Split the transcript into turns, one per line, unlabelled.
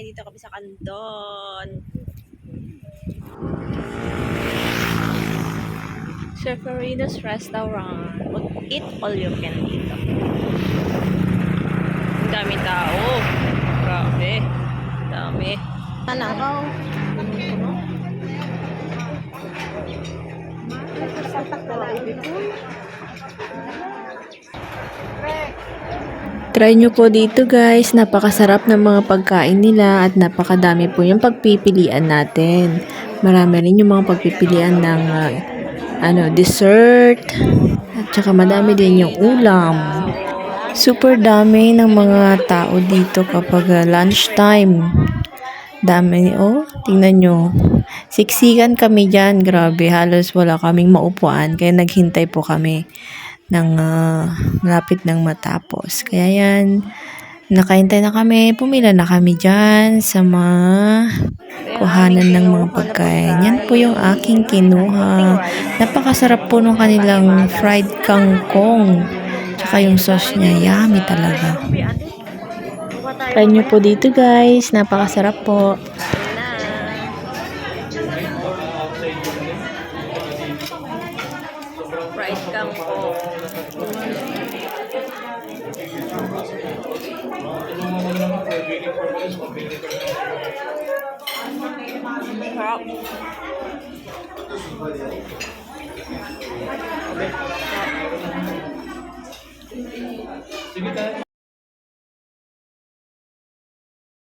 Nandito kami sa Candon. Severino's Restaurant. Eat all you can dito. Ang dami tao. Grabe. Dami. Ano? Try nyo po dito guys, napakasarap ng mga pagkain nila at napakadami po yung pagpipilian natin. Marami rin yung mga pagpipilian ng dessert at saka madami din yung ulam. Super dami ng mga tao dito kapag lunchtime. Dami, tingnan nyo. Siksikan kami dyan, grabe, halos wala kaming maupuan kaya naghintay po kami ng malapit ng matapos. Kaya yan, nakaintay na kami, pumila na kami dyan sa mga kuhanan ng mga pagkain. Yan po yung aking kinuha. Napakasarap po nung kanilang fried kangkong. Tsaka yung sauce niya, yummy talaga. Try nyo po dito guys, napakasarap po. Fried kangkong. Sarap.